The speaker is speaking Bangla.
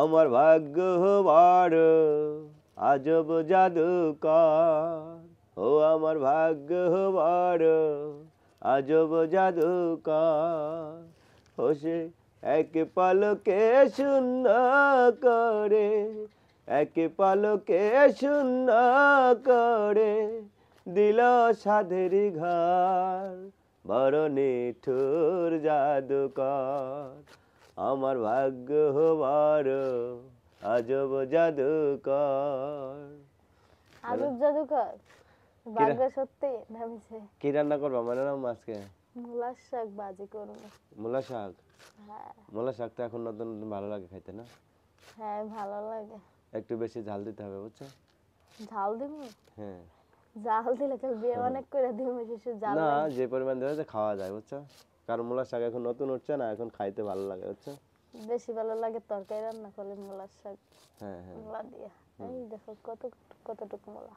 আমার ভাগ্য বড় আজব জাদুকর, ও আমার ভাগ্য বড় আজব জাদুকর। ও সে এক পলকে শূন্য করে, এক পলকে শূন্য করে দিল সাধের ঘর, বড় নিঠুর জাদুকর। আমার ভাগ্য বড় আজব জাদুকর। আজব জাদুকর, ভাগ্য সত্যি নামছে। কি রান্না করবা মানে না আজকে? মূলার শাক ভাজি করবো। মূলা শাক? হ্যাঁ মূলা শাক তো এখন নতুন নতুন ভালো লাগে খাইতে না? হ্যাঁ ভালো লাগে। একটু বেশি ঝাল দিতে হবে বুঝছো? ঝাল দিব? হ্যাঁ। জাল দিলে কেউ বিয়ে অনেক করে দিব, শেষে জাল না, লাগবে। যে পরিমাণ দেবে যে খাওয়া যায় বুঝছো, কারণ মূলা শাক এখন নতুন উঠছে না, এখন খাইতে ভালো লাগে বুঝছো। বেশি ভালো লাগে তরকারি রান্না করলে মূলার শাক, হ্যাঁ হ্যাঁ। মূলা দিয়ে। এই দেখো কতটুকু মূলা।